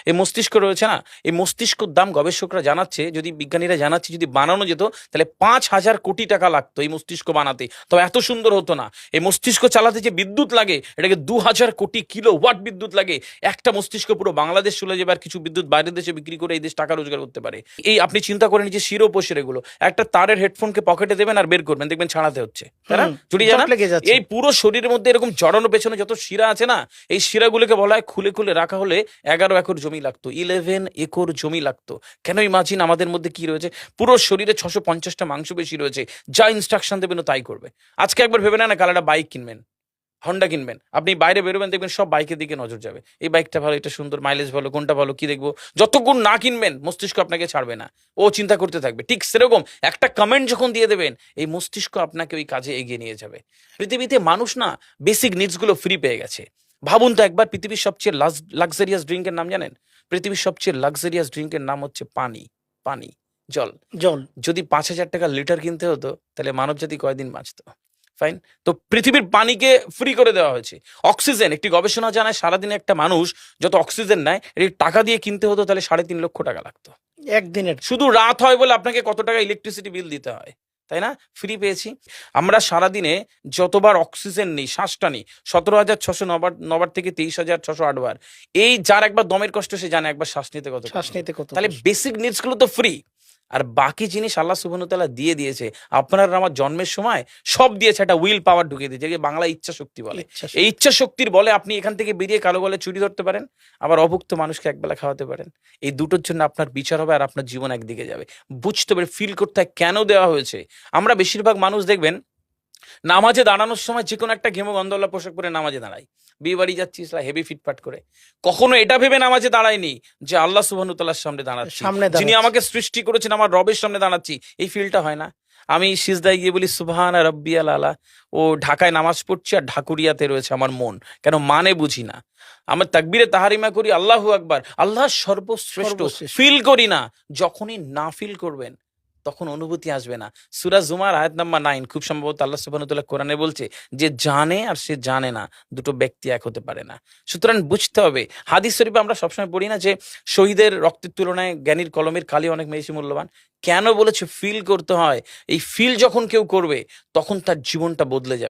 এই মস্তিষ্ক রয়েছে না, এই মস্তিষ্কর দাম গবেষকরা জানাচ্ছে, যদি বিজ্ঞানীরা জানাচ্ছে, যদি বানানো যেত তাহলে 5,000 কোটি টাকা লাগতো এই মস্তিষ্ক বানাতে, তবে এত সুন্দর হতো না। এই মস্তিষ্ক চালাতে যে বিদ্যুৎ লাগে, এটাকে 2,000 কোটি কিলোওয়াট বিদ্যুৎ লাগে। একটা মস্তিষ্ক পুরো বাংলাদেশ চলে যাবে, আর কিছু বিদ্যুৎ বাইরের দেশে বিক্রি করে এই দেশ টাকা রোজগার করতে পারে। এই আপনি চিন্তা করেন যে শিরোপোষের এগুলো, একটা তারের হেডফোনকে পকেটে দেবেন আর বের করবেন, দেখবেন ছাড়াতে হচ্ছে, তাই না? জুড়ি জানা, এই পুরো শরীরের মধ্যে এরকম জড়ানো পেছনে যত শিরা আছে না, এই শিরাগুলোকে বলা হয় খুলে খুলে রাখা হলে 11 একর জমি লাগতো, 11 একর জমি লাগতো। কেন ইমাজিন আমাদের মধ্যে কি রয়েছে, পুরো শরীরে 650টা মাংসপেশি রয়েছে, যা ইনস্ট্রাকশন দেবেন তাই করবে। আজকে একবার ভেবে না কাল একটা বাইক কিনবেন, হন্ডা কিনবেন, আপনি বাইরে বেরোবেন দেখবেন সব বাইকের দিকে নজর যাবে, এই বাইকটা ভালো, এটা সুন্দর, মাইলেজ ভালো, কোনটা ভালো, কি দেখবো। যতক্ষণ না কিনবেন মস্তিষ্ক আপনাকে ছাড়বে না, ও চিন্তা করতে থাকবে। ঠিক সেরকম একটা কমেন্ট যখন দিয়ে দেবেন, এই মস্তিষ্ক আপনাকে ওই কাজে এগিয়ে নিয়ে যাবে। পৃথিবীতে মানুষ না বেসিক নিডস গুলো ফ্রি পেয়ে গেছে। ভাবুন তো একবার, পৃথিবীর সবচেয়ে লাক্সারিয়াস ড্রিঙ্কের নাম জানেন? পৃথিবীর সবচেয়ে লাক্সারিয়াস ড্রিঙ্কের নাম হচ্ছে পানি। পানি, জল। জল যদি 5,000 টাকা লিটার কিনতে হতো তাহলে মানব জাতি কয়দিন বাঁচতো? ফাইন, তো পৃথিবীর পানিকে ফ্রি করে দেওয়া হয়েছে। অক্সিজেন, একটি গবেষণা জানায় সারাদিনে একটা মানুষ যত অক্সিজেন নেয়, এটি টাকা দিয়ে কিনতে হতো তাহলে 3.5 লক্ষ টাকা লাগতো একদিনের। শুধু রাত হয় বলে আপনাকে কত টাকা ইলেকট্রিসিটি বিল দিতে হয়, তাই না? ফ্রি পেয়েছি। আমরা সারাদিনে যতবার অক্সিজেন নিই, শ্বাসটা নিই, 17,600 নবার থেকে 23,608 বার। এই যার একবার দমের কষ্ট সে জানে একবার শ্বাস নিতে কত শ্বাস নিতে কত। তাহলে বেসিক নিডস গুলো তো ফ্রি। আর বাকি জিনিস আল্লাহ সুবহানাহু ওয়া তাআলা দিয়ে দিয়েছে। আপনার আমার জন্মের সময় সব দিয়েছে, একটা উইল পাওয়ার ঢুকিয়ে দিয়েছে, যেটাকে বাংলা ইচ্ছা শক্তি বলে। এই ইচ্ছা শক্তির বলে আপনি এখান থেকে বেরিয়ে কালো গলে চুরি ধরতে পারেন, আবার অভুক্ত মানুষকে একবেলা খাওয়াতে পারেন। এই দুটোর জন্য আপনার বিচার হবে আর আপনার জীবন একদিকে যাবে। বুঝতে পারে, ফিল করতে হয় কেন দেওয়া হয়েছে। আমরা বেশিরভাগ মানুষ দেখবেন নামাজে দাঁড়ানোর সময় যে কোনো একটা ঘেমো গন্ধওয়ালা পোশাক পরে নামাজে দাঁড়াই। বিয়ে বাড়ি যাচ্ছি হেভি ফিটফাট করে, কখনো এটা ভেবে নামাজে দাঁড়ায়নি যে আল্লাহ সুবহানাহু ওয়া তাআলার সামনে দাঁড়াচ্ছি, যিনি আমাকে সৃষ্টি করেছেন, আমার রবের সামনে দাঁড়াচ্ছি। এই ফিলটা হয় না। আমি সিজদায় গিয়ে বলি সুবহানা রাব্বিয়াল আলা, ও ঢাকায় নামাজ পড়ছি আর ঢাকুরিয়াতে রয়েছে আমার মন, কেন মানে বুঝি না। আমার তাকবীরে তাহারিমা করি আল্লাহু আকবার, আল্লাহ সর্বশ্রেষ্ঠ, ফিল করি না। যখনই না ফিল করবেন তখন অনুভূতি আসবে না। সূরা জুমার আয়াত নাম্বার 9, খুব সম্ভবত আল্লাহ সুবহানাহু ওয়া তাআলা কোরআনে বলছে যে জানে আর সে জানে না, দুটো ব্যক্তি এক হতে পারে না। সুতরাং বুঝতে হবে। হাদিস শরীফে আমরা সবসময় পড়ি না যে শহীদের রক্তের তুলনায় জ্ঞানীর কলমের কালি অনেক বেশি মূল্যবান? কেন বলেছে? ফিল করতে হয়। এই ফিল যখন কেউ করবে তখন তার জীবনটা বদলে যাবে।